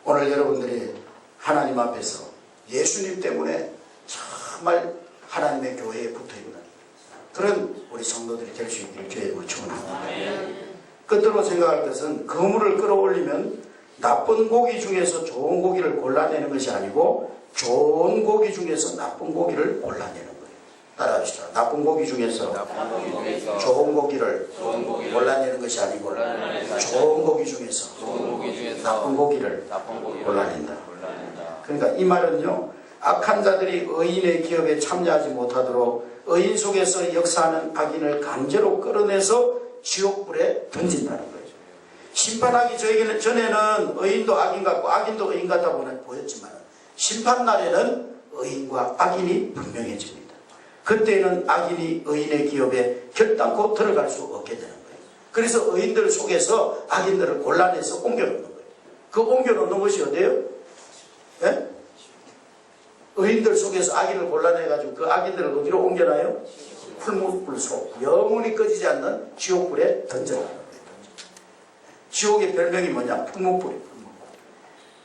오늘 여러분들이 하나님 앞에서 예수님 때문에 정말 하나님의 교회에 붙어있는 그런 우리 성도들이 될 수 있기를 주의 축원합니다. 끝으로 생각할 것은 그물을 끌어올리면 나쁜 고기 중에서 좋은 고기를 골라내는 것이 아니고 좋은 고기 중에서 나쁜 고기를 골라내는 거예요. 따라합시다. 나쁜 고기 중에서 좋은 고기를 골라내는 것이 아니고 좋은 고기 중에서 나쁜 고기를 골라낸다. 그러니까 이 말은요, 악한 자들이 의인의 기업에 참여하지 못하도록 의인 속에서 역사하는 악인을 강제로 끌어내서 지옥불에 던진다는 거예요. 심판하기 전에는 의인도 악인 같고 악인도 의인 같다 보였지만 심판날에는 의인과 악인이 분명해집니다. 그때는 악인이 의인의 기업에 결단코 들어갈 수 없게 되는 거예요. 그래서 의인들 속에서 악인들을 골라내서 옮겨놓는 거예요. 그 옮겨놓는 것이 어디예요? 예? 의인들 속에서 악인을 골라내가지고 그 악인들을 어디로 옮겨놔요? 풀무불 속, 영원히 꺼지지 않는 지옥불에 던져놔요. 지옥의 별명이 뭐냐? 풀무불이에요.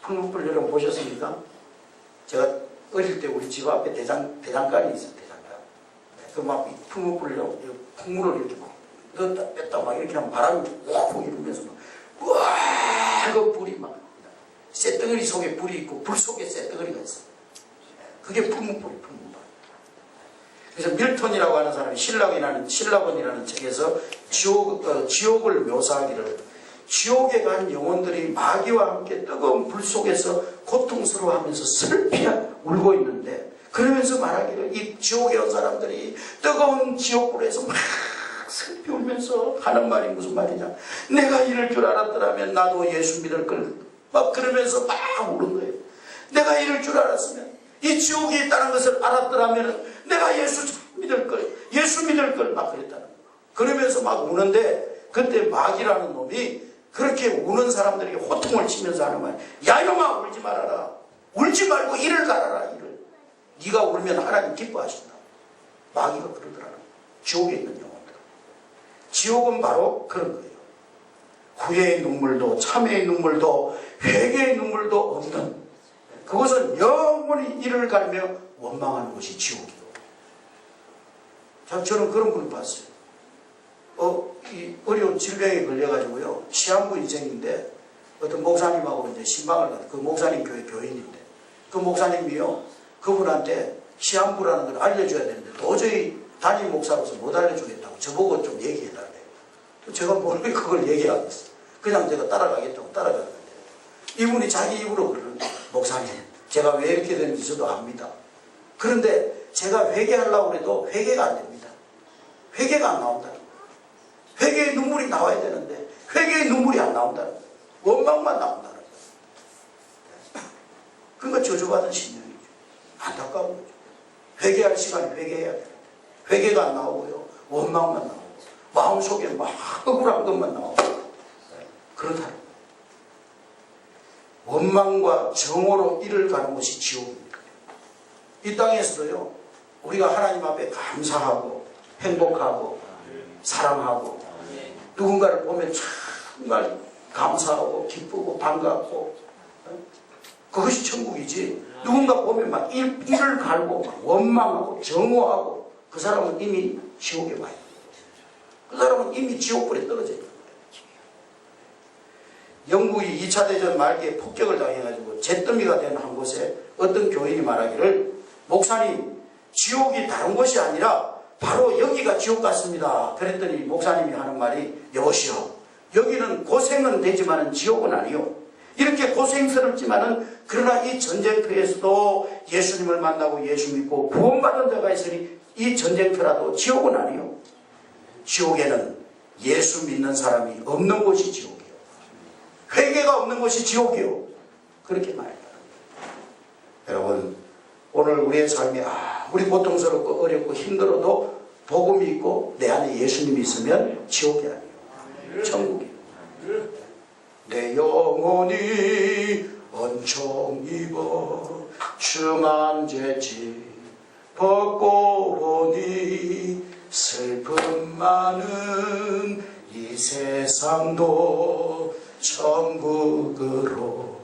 풀무불 여러분 보셨습니까? 제가 어릴 때 우리 집 앞에 대장간이 있어요. 대장간. 그 막 풀무불로 풍물을 이렇게 넣었다 뺐다 막 이렇게 하면 바람이 푹 이러면서 막 우와 그 불이 막 쇳덩어리 속에 불이 있고 불 속에 쇳덩어리가 있어요. 그게 풀무불이 풀무불. 그래서 밀턴이라고 하는 사람이 신라곤이라는 책에서 지옥을 묘사하기를 지옥에 간 영혼들이 마귀와 함께 뜨거운 불 속에서 고통스러워하면서 슬피 울고 있는데 그러면서 말하기를 이 지옥에 온 사람들이 뜨거운 지옥불에서 막 슬피 울면서 하는 말이 무슨 말이냐, 내가 이럴 줄 알았더라면 나도 예수 믿을 걸, 막 그러면서 막 우는 거예요. 내가 이럴 줄 알았으면, 이 지옥이 있다는 것을 알았더라면 내가 예수 믿을 걸 막 그랬다는 거예요. 그러면서 막 우는데 그때 마귀라는 놈이 그렇게 우는 사람들에게 호통을 치면서 하는 말, 야 이놈아 울지 말아라, 울지 말고 이를 갈아라. 이를 네가 울면 하나님 기뻐하신다. 마귀가 그러더라는 거예요. 지옥에 있는 영혼들. 지옥은 바로 그런 거예요. 후회의 눈물도 참회의 눈물도 회개의 눈물도 없는, 그것은 영원히 이를 갈며 원망하는 것이 지옥이요. 저는 그런 분을 봤어요. 이 어려운 질병에 걸려가지고요, 시한부 인생인데 어떤 목사님하고 이제 신방을 가서, 그 목사님 교회 교인인데 그 목사님이요, 그분한테 시한부라는 걸 알려줘야 되는데 도저히 담임 목사로서 못 알려주겠다고 저보고 좀 얘기해달래요. 제가 뭘 그걸 얘기하겠어요. 그냥 제가 따라가겠다고 따라갔는데 이분이 자기 입으로 그러는 거예요. 목사님, 제가 왜 이렇게 되는지 저도 압니다. 그런데 제가 회개하려고 해도 회개가 안 됩니다. 회개가 안 나온다는 거예요. 회개의 눈물이 나와야 되는데 회개의 눈물이 안 나온다는 거예요. 원망만 나온다는 거예요. 그러니까 저주받은 신령이죠. 안타까운 거죠. 회개할 시간에 회개해야 되는데 회개가 안 나오고요, 원망만 나오고 마음속에 막 억울한 것만 나오고 그렇다는 거예요. 원망과 정오로 이를 가는 것이 지옥입니다. 이 땅에서도요, 우리가 하나님 앞에 감사하고 행복하고 사랑하고 누군가를 보면 정말 감사하고 기쁘고 반갑고 그것이 천국이지, 누군가 보면 막 이를 갈고 막 원망하고 정오하고 그 사람은 이미 지옥에 와 있는 거예요. 그 사람은 이미 지옥불에 떨어져 있는 거예요. 영국이 2차 대전 말기에 폭격을 당해가지고 잿더미가 된 한 곳에 어떤 교인이 말하기를, 목사님, 지옥이 다른 곳이 아니라 바로 여기가 지옥 같습니다. 그랬더니 목사님이 하는 말이, 여보시오, 여기는 고생은 되지만은 지옥은 아니요. 이렇게 고생스럽지만은 그러나 이 전쟁터에서도 예수님을 만나고 예수 믿고 구원받은 자가 있으니 이 전쟁터라도 지옥은 아니요. 지옥에는 예수 믿는 사람이 없는 곳이 지옥이요, 회개가 없는 곳이 지옥이요. 그렇게 말했다. 여러분, 오늘 우리의 삶이 아무리 고통스럽고 어렵고 힘들어도 복음이 있고 내 안에 예수님이 있으면 지옥이 아니에요, 천국이에요. 내 영혼이 은총 입어 중한 죄짐 벗고 오니 슬픔 많은 이 세상도 천국으로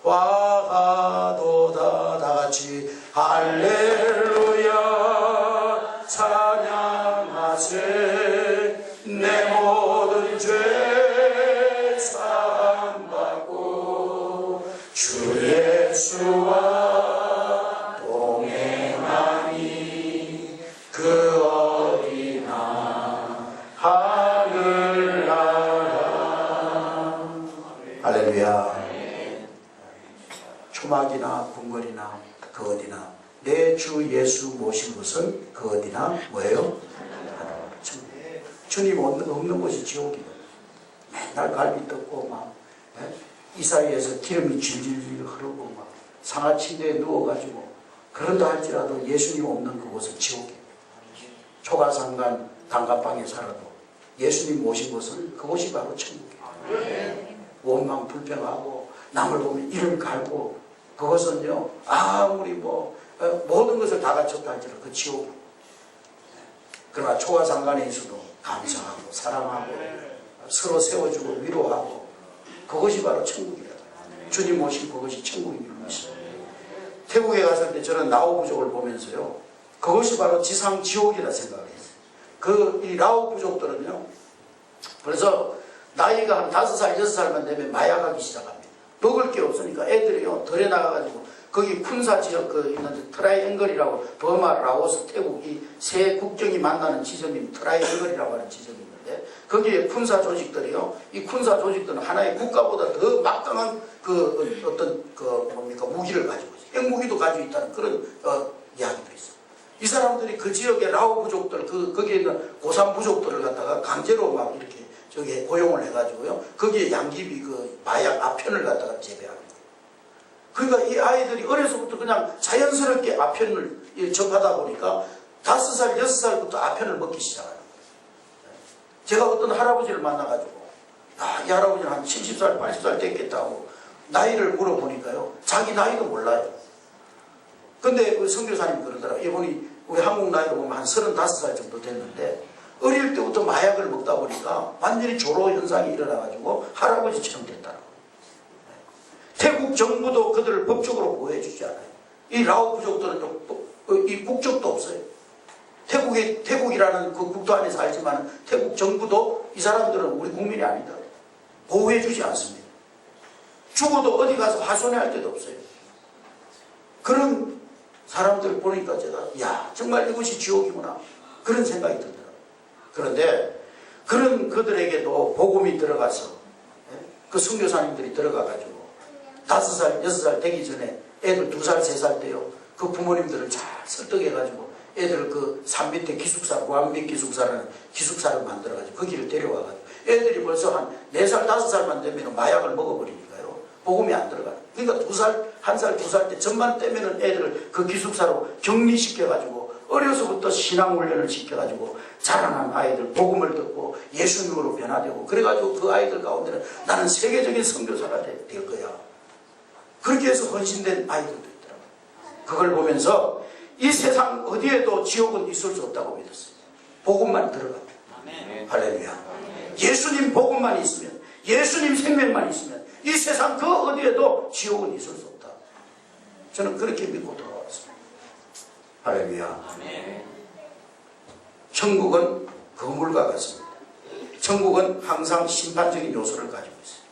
와도다. 다 같이 할렐루야 찬양 그 어디나 내 주 예수 모신 것은 그 어디나 뭐예요? 주님 없는 곳이 지옥이에요. 맨날 갈비 뜯고 막 이 사이에서 기름이 질질 흐르고 막 상하 침대에 누워가지고 그런다 할지라도 예수님 없는 그곳은 지옥이에요. 초가상간 단가방에 살아도 예수님 모신 곳은 그곳이 바로 천국이에요. 원망 불평하고 남을 보면 이를 갈고 그것은요 아무리 모든 것을 다 갖췄다 할지라도 그 지옥이에요. 그러나 초가상간에 있어도 감사하고 사랑하고 서로 세워주고 위로하고 그것이 바로 천국이다. 주님 모신 그것이 천국입니다. 태국에 갔을 때 저는 라오 부족을 보면서요 그것이 바로 지상 지옥이라 생각했어요. 이 라오 부족들은요 그래서 나이가 한 5살 6살만 되면 마약하기 시작합니다. 먹을 게 없으니까 애들이요 들에 나가가지고 거기 쿤사 지역 있는데 트라이앵글이라고 버마, 라오스, 태국 이 세 국경이 만나는 지점이 트라이앵글이라고 하는 지점이 있는데 거기에 쿤사 조직들이요 이 쿤사 조직들은 하나의 국가보다 더 막강한 무기를 가지고 있어요. 핵무기도 가지고 있다는 그런 이야기도 있어요. 이 사람들이 그 지역의 라오 부족들 거기에 있는 고산 부족들을 갖다가 강제로 막 이렇게 저기 고용을 해가지고요 거기에 양귀비 마약 아편을 갖다가 재배합니다. 그러니까 이 아이들이 어려서부터 그냥 자연스럽게 아편을 접하다 보니까 5살, 6살부터 아편을 먹기 시작합니다. 제가 어떤 할아버지를 만나가지고 이 할아버지는 한 70살, 80살 됐겠다고 나이를 물어보니까요 자기 나이도 몰라요. 근데 선교사님이 그러더라고요. 이분이 우리 한국 나이로 보면 한 35살 정도 됐는데 어릴 때부터 마약을 먹다 보니까 완전히 조로 현상이 일어나가지고 할아버지처럼 됐다고. 태국 정부도 그들을 법적으로 보호해주지 않아요. 이 라오 부족들은 이 국적도 없어요. 태국이라는 그 국도 안에 살지만 태국 정부도 이 사람들은 우리 국민이 아니다. 보호해주지 않습니다. 죽어도 어디 가서 하소연할 데도 없어요. 그런 사람들 보니까 제가 정말 이것이 지옥이구나 그런 생각이 들더라고요. 그런데 그런 그들에게도 복음이 들어가서 그 선교사님들이 들어가가지고 5살, 6살 되기 전에 애들 2살, 3살 때요 그 부모님들을 잘 설득해가지고 애들을 그 산 밑에 기숙사, 무한빛 기숙사라는 기숙사를 만들어가지고 거기를 데려와가지고 애들이 벌써 한 4살, 5살만 되면 마약을 먹어버리니까요 복음이 안 들어가요. 그러니까 2살, 1살, 2살 때 전만 떼면은 애들을 그 기숙사로 격리시켜가지고 어려서부터 신앙훈련을 시켜가지고 자라난 아이들 복음을 듣고 예수님으로 변화되고 그래가지고 그 아이들 가운데는 나는 세계적인 선교사가 될 거야. 그렇게 해서 헌신된 아이들도 있더라고요. 그걸 보면서 이 세상 어디에도 지옥은 있을 수 없다고 믿었어요. 복음만 들어가면. 할렐루야. 예수님 복음만 있으면 예수님 생명만 있으면 이 세상 그 어디에도 지옥은 있을 수 없다. 저는 그렇게 믿고 돌아왔습니다. 할렐루야. 천국은 거물과 같습니다. 천국은 항상 심판적인 요소를 가지고 있어요.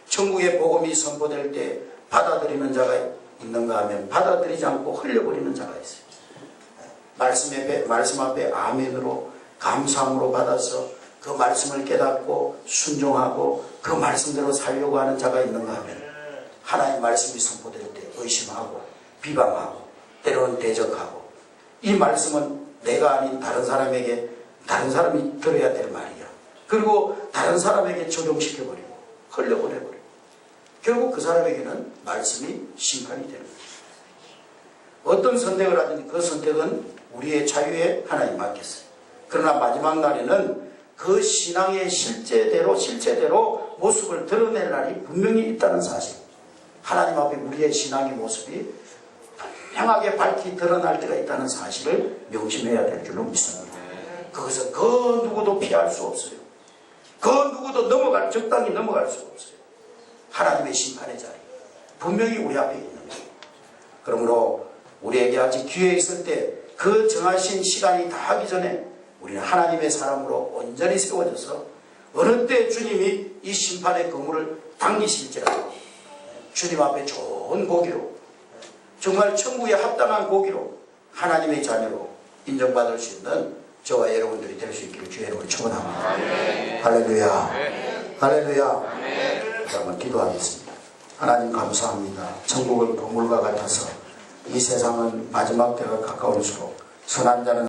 천국의 복음이 선포될 때 받아들이는 자가 있는가 하면 받아들이지 않고 흘려버리는 자가 있어요. 말씀 앞에 아멘으로 감사함으로 받아서 그 말씀을 깨닫고 순종하고 그 말씀대로 살려고 하는 자가 있는가 하면 하나님의 말씀이 선포될 때 의심하고 비방하고 때로는 대적하고 이 말씀은 내가 아닌 다른 사람이 들어야 될 말이야. 그리고 다른 사람에게 적용시켜버리고 흘려보내버리고 결국 그 사람에게는 말씀이 심판이 되는 거예요. 어떤 선택을 하든지 그 선택은 우리의 자유에 하나님 맡겼어요. 그러나 마지막 날에는 그 신앙의 실체대로 모습을 드러낼 날이 분명히 있다는 사실. 하나님 앞에 우리의 신앙의 모습이 분명하게 밝히 드러날 때가 있다는 사실을 명심해야 될 줄로 믿습니다. 그것은 그 누구도 피할 수 없어요. 그 누구도 적당히 넘어갈 수 없어요. 하나님의 심판의 자리 분명히 우리 앞에 있는 거예요. 그러므로 우리에게 아직 기회 있을 때 그 정하신 시간이 다 하기 전에 우리는 하나님의 사람으로 온전히 세워져서 어느 때 주님이 이 심판의 거물을 당기실지라도 주님 앞에 좋은 고기로 정말 천국에 합당한 고기로 하나님의 자녀로 인정받을 수 있는 저와 여러분들이 될 수 있기를 주의 이름으로 축원합니다. 할렐루야. 할렐루야. 그러면 기도하겠습니다. 하나님 감사합니다. 천국은 거물과 같아서 이 세상은 마지막 때가 가까울수록 선한 자는